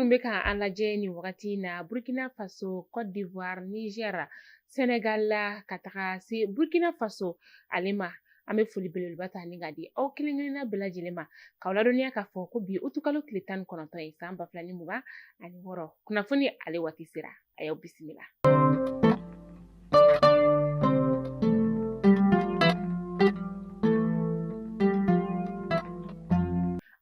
bɛ ka an lajɛ ni wagati na Burkina Faso, Côte d'Ivoire, Niger, Senegal la ka taga se Burkina Faso ale ma an bɛ foli belebeleba ta ni ka di aw kelen-kelenna bɛɛ lajɛlen ma k'aw ladɔnniya k'a fɔ ko bi utukalo tile 19 ye san 2026 kunnafoni ale waati sera a y'aw bisimila.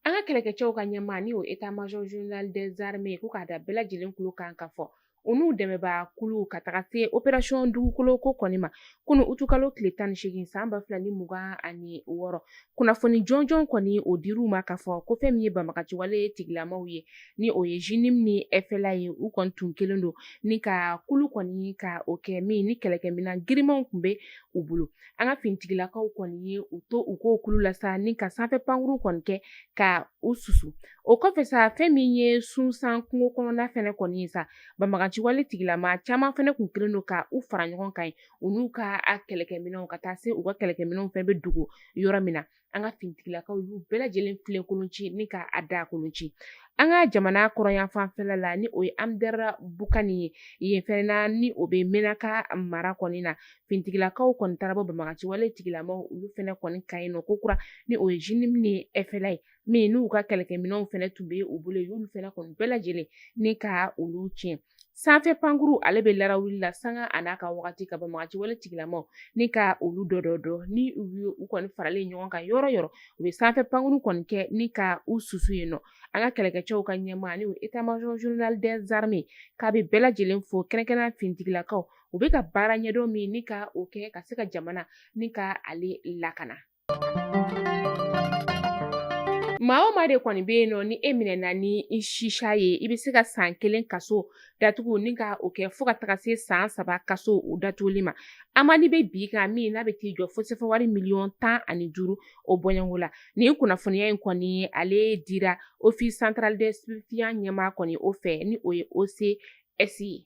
An ka kɛlɛkɛcɛw ka ɲɛmaa ni o état major général des armées ko k'a da bɛɛ lajɛlen kulo kan ka fɔ u n'u dɛmɛbaa kulu ka taga se opération dugukolo ko kɔni ma kunu utukalo tile 18 san 2026 kunnafoni jɔnjɔn kɔni o dir'u ma k'a fɔ ko fɛn min ye banbagaciwale tigilamaw ye ni o ye JNIM ni FLA ye u kɔni tun kelen don ni ka kulu kɔni ka o kɛ min ni kɛlɛkɛminan girimanw tun bɛ u bolo an ka finitigilakaw kɔni ye u to u k'o kulu la sa ni ka sanfɛ pankuru kɔni kɛ ka u susu o kɔfɛ sa fɛn min ye sunsan kungo kɔnɔna fɛnɛ kɔni ye sa banbagaciwale tigilama caman fɛnɛ kun kelen don ka u fara ɲɔgɔn kan u n'u ka kɛlɛkɛminɛnw ka taa se u ka kɛlɛkɛminɛnw fɛnɛ bɛ dogo yɔrɔ min na an ka finitigilakaw y'u bɛɛ lajɛlen filen kolonci ni ka a da kolonci an ka jamana kɔrɔyan fanfɛla la ni o ye Amdara Bukani ye yen fɛnɛ ni o bɛ Menaka mara kɔni na finitigilakaw kɔni taara bɔ banbagaciwale tigilamaw olu fɛnɛ kɔni ka ɲi nɔ ko kura ni o ye JNIM ni FLA ye min n'u ka kɛlɛkɛminɛnw fɛnɛ tun bɛ u bolo y'olu fɛnɛ kɔni bɛɛ lajɛlen ni ka olu tiɲɛ sanfɛ pankuru ale bɛ larawuli la sanga a n'a ka wagati ka banbagaciwale tigilamaw ni ka olu dɔ ni u kɔni faralen ɲɔgɔn kan yɔrɔ yɔrɔ u bɛ sanfɛ pankuru kɔni kɛ ni ka u susu yen nɔ an ka kɛlɛkɛcɛw ka ɲɛmaa ni o état major général des armées k'a bɛ bɛɛ lajɛlen fo kɛrɛnkɛrɛnnenya finitigilakaw u bɛ ka baara ɲɛdɔn min ni ka o kɛ ka se ka jamana ni ka ale lakana. Maa o maa de kɔni bɛ yen nɔ ni e minɛna ni shisha ye i bɛ se ka san 1 kaso datugu ni ka o kɛ fo ka taga se san 3 kaso o datuguli ma amande bɛ bi kan min n'a bɛ t'i jɔ fo sefa wari $15,000 o bɔɲɔngo la nin kunnafoniya in kɔni ale dira office central des stupéfiants ɲɛmaa kɔni o fɛ ni o ye OCS ye.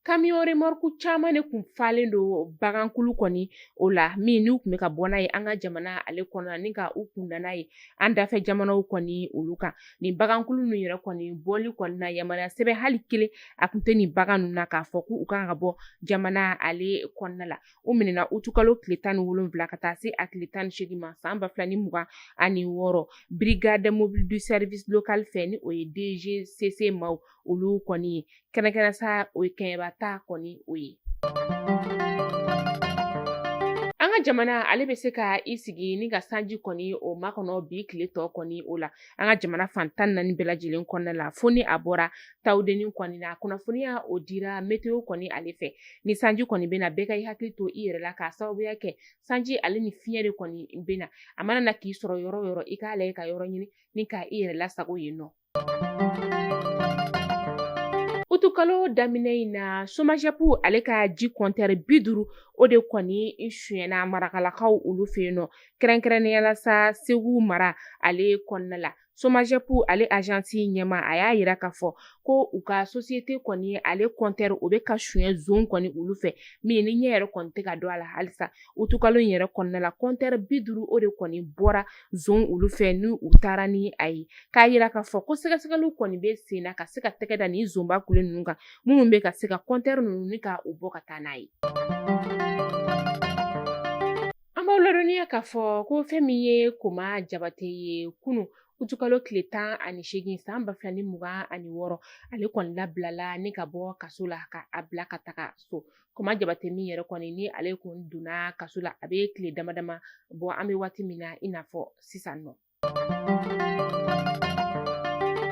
Camion remorque caman de kun falen don bagankulu kɔni o la min n'u kun bɛ ka bɔ n'a ye an ka jamana ale kɔnɔna ni ka u kunda n'a ye an dafɛ jamanaw kɔni olu kan nin bagankulu ninnu yɛrɛ kɔni bɔli kɔni na yamaruya sɛbɛn hali kelen a kun tɛ nin bagan ninnu na k'a fɔ k'u kan ka bɔ jamana ale kɔnɔna la u minɛna utukalo tile 17 ka taa se a tile 18 ma san 2026 brigade mobile du service local fɛ ni o ye DGCC maaw olu kɔni ye kɛnɛkɛnɛ sa o ye kɛɲɛba ta kɔni o ye. An ka jamana ale bɛ se ka i sigi ni ka sanji kɔni o makɔnɔ bi tile tɔ kɔni o la an ka jamana fan 14 bɛɛ lajɛlen kɔnɔna la fo ni a bɔra tawudeni kɔni na kunnafoniya o dira météo kɔni ale fɛ ni sanji kɔni bɛ na bɛɛ ka i hakili to i yɛrɛ la k'a sababuya kɛ sanji ale ni fiɲɛ de kɔni bɛ na a mana na k'i sɔrɔ yɔrɔ yɔrɔ i k'a lajɛ ka yɔrɔ ɲini ni ka i yɛrɛ lasago yen nɔ. Utukalo daminɛ in na SOMAGEP ale ka ji compteur 50 o de kɔni suyɛna marakalakaw olu fɛ yen nɔ kɛrɛnkɛrɛnnenya la sa Segu mara ale kɔnɔna la SOMAGEP ale agence ɲɛmaa a y'a yira k'a fɔ ko u ka société kɔni ale compteur o bɛ ka suyɛn zone kɔni olu fɛ min ni ɲɛ yɛrɛ kɔni tɛ ka don a la halisa utukalo in yɛrɛ kɔnɔna la compteur 50 o de kɔni bɔra zone olu fɛ ni u taara ni a ye k'a yira k'a fɔ ko sɛgɛsɛgɛliw kɔni bɛ sen na ka se ka tɛgɛ da ni zonba kule ninnu kan minnu bɛ ka se ka compteur ninnu ni ka u bɔ ka taa n'a ye. An b'aw ladɔnniya k'a fɔ ko fɛn min ye Koma Jabate ye kunun utukalo tile 18 san 2026 ale kɔni labilala ni ka bɔ kaso la ka a bila ka taga so Koma Jabate min yɛrɛ kɔni ni ale kun donna kaso la a bɛ tile damadama bɔ an bɛ waati min na i n'a fɔ sisan nɔ.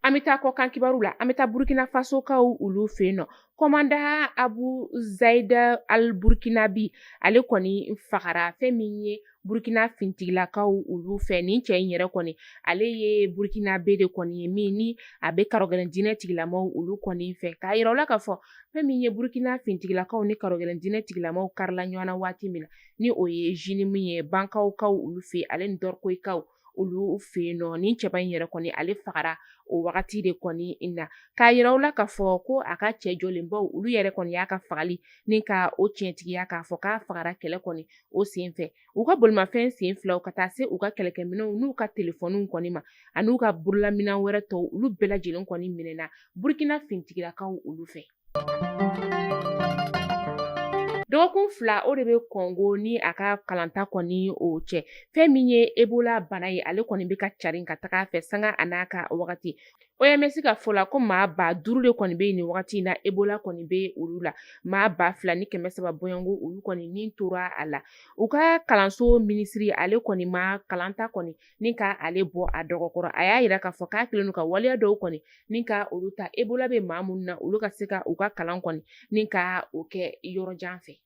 An bɛ taa kɔkan kibaru la an bɛ taa Burkina Faso kaw olu fɛ yen nɔ commandant Abu Zaida al Burkinabi ale kɔni fagara fɛn min ye Burkina finitigilakaw olu fɛ nin cɛ in yɛrɛ kɔni ale ye Burkinabe de kɔni ye min ni a bɛ karɔgɛlɛnjinɛ tigilamaw olu kɔni fɛ k'a yira u la k'a fɔ fɛn min ye Burkina finitigilakaw ni karɔgɛlɛnjinɛ tigilamaw karila ɲɔgɔn na waati min na ni o ye JNIM ye bankaw kaw olu fɛ ale ni Dorkoy kaw olu fe yen nɔ nin cɛba in yɛrɛ kɔni ale fagara o wagati de kɔni na k'a yira u la k'a fɔ ko a ka cɛ jɔlenbaw olu yɛrɛ kɔni y'a ka fagali ni ka o tiɲɛtigiya k'a fɔ k'a fagara kɛlɛ kɔni o sen fɛ u ka bolimafɛn sen filaw ka taa se u ka kɛlɛkɛminɛw n'u ka telefɔniw kɔni ma ani n'u ka bololaminɛn wɛrɛ tɔw olu bɛɛ lajɛlen kɔni minɛna burukina fintigilakaw olu fɛ dɔgɔkun 2 o de bɛ Congo ni a ka kalanta kɔni o cɛ fɛn min ye Ebola bana ye ale kɔni bɛ ka carin ka taga fɛ sanga a n'a ka wagati OMS ka fɔ la ko maa 5,000 de kɔni bɛ nin wagati in na Ebola kɔni bɛ olu la maa 2,300 bɔɲɔngo olu kɔni ni tora a la u ka kalanso minisiri ale kɔni ma kalanta kɔni ni ka ale bɔ a dɔgɔkɔrɔ a y'a yira k'a fɔ k'a kɛlen don ka waleya dɔw kɔni ni ka olu ta Ebola bɛ maa minnu na olu ka se ka u ka kalan kɔni ni ka o kɛ yɔrɔ jan fɛ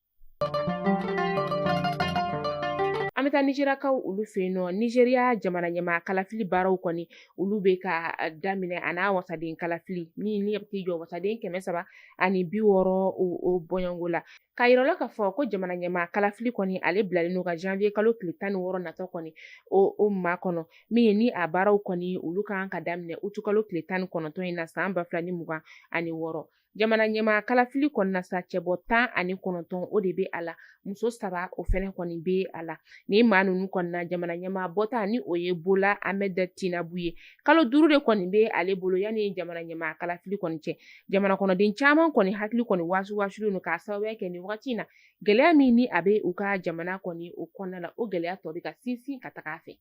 an bɛ taa Nizeriyakaw olu fɛ yen nɔ Nizeriya jamana ɲɛmaa kalafili baaraw kɔni olu bɛ ka daminɛ a n'a wasaden kalafili ni bɛ t'i jɔ wasaden 360 o bɔɲɔngo la k'a yira la k'a fɔ ko jamana ɲɛmaa kalafili kɔni ale bilalen don ka janvier kalo tile 16 natɔ kɔni o maa kɔnɔ min ye ni a baaraw kɔni olu kan ka daminɛ utu kalo tile 19 in na san 2026 jamana ɲɛmaa kalafili kɔni na sa cɛbɔ 19 o de bɛ a la muso 3 o fɛnɛ kɔni bɛ a la ni maa ninnu kɔni na jamana ɲɛmaa bɔta ni o ye Bola Ahmed Tinubu ye kalo 5 de kɔni bɛ ale bolo yanni jamana ɲɛmaa kalafili kɔni cɛ jamana kɔnɔden caman kɔni hakili kɔni wasuwasulen don k'a sababuya kɛ nin wagati in na gɛlɛya min ni a bɛ u ka jamana kɔni o kɔnɔna la o gɛlɛya tɔ bɛ ka sinsin ka taga a fɛ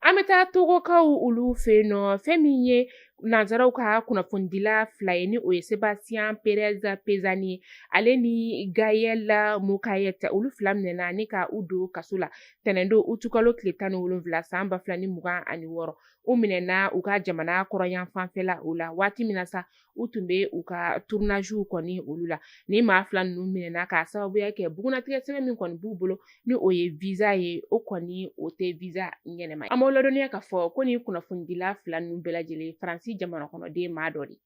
an bɛ taa Togokaw olu fɛ yen nɔ fɛn min ye nanzaraw ka kunnafonidila 2 ye ni o ye Sebastien Perez Pezani ale ni Gayel Mokayet olu 2 minɛna ni ka u don kaso la tɛnɛndo utu kalo tile 17 san 2026 u minɛna u ka jamana kɔrɔyan fanfɛla o la waati min na sa u tun bɛ u ka tournage kɔni olu la ni maa 2 ninnu minɛna k'a sababuya kɛ bugunatigɛ sɛbɛn min kɔni b'u bolo ni o ye visa ye o kɔni o tɛ visa ɲɛnɛma ye an b'aw ladɔnniya k'a fɔ ko nin kunnafonidila 2 ninnu bɛɛ lajɛlen Faransi jamana kɔnɔden maa dɔ de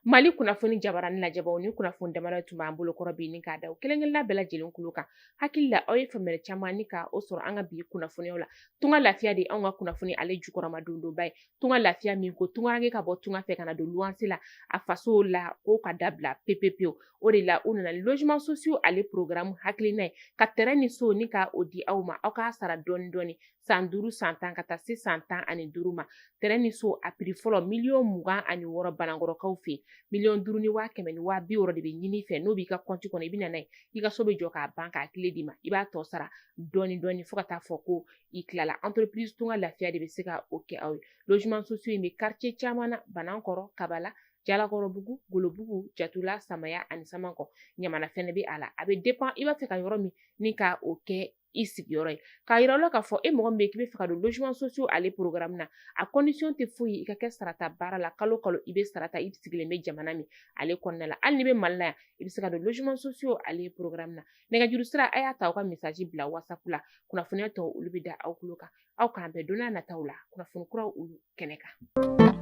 Mali kunnafoni jabarani lajɛbaw ni kunnafoni damadɔ tun b'an bolo kɔrɔ bi ni k'a da kelen-kelenna bɛɛ lajɛlen kulo kan hakili la aw ye faamuyali caman ni ka o sɔrɔ an ka bi kunnafoniyaw la tunga lafiya de anw ka kunnafoni ale jukɔrɔma donba ye tunga lafiya min ko tungange ka bɔ tunga fɛ ka na don luwanse la a faso la ko ka dabila pepepewu o de la u nana logement sociaux ale programme hakilina ye ka terrain ni so ni ka o di aw ma aw k'a sara dɔɔni dɔɔni san 5 san 10 ka taa se san 15 ma terrain ni so a prix fɔlɔ 26,000 Banankɔrɔkaw fɛ 5,150,000 de bɛ ɲini fɛ n'o b'i ka compte kɔnɔ i bɛ na n'a ye i ka so bɛ jɔ k'a ban k'a tile d'i ma i b'a tɔ sara dɔɔni dɔɔni fo ka taa fɔ ko i tilala entreprise tunga lafiya de bɛ se ka o kɛ aw ye logement sociaux in bɛ quartier caman na Banankɔrɔ Kabala Jalakɔrɔbugu Golobugu Jatula Samaya ani Samankɔ Ɲamana fɛnɛ bɛ a la a bɛ dépend i b'a fɛ ka yɔrɔ min ni ka o kɛ i sigiyɔrɔ ye k'a yira la k'a fɔ e mɔgɔ min bɛ k'i bɛ fɛ ka don logement sociaux ale programme na a condition tɛ foyi i ka kɛ sarata baara la kalo kalo i bɛ sarata i sigilen bɛ jamana min ale kɔnɔna la hali ni bɛ Mali la yan i bɛ se ka don logement sociaux ale programme na nɛgɛjuru sira a y'a ta aw ka message bila WhatsApp la kunnafoniya tɔ olu bɛ da aw tulo kan aw k'an bɛn don n'a nataw la kunnafoni kuraw olu kɛnɛ kan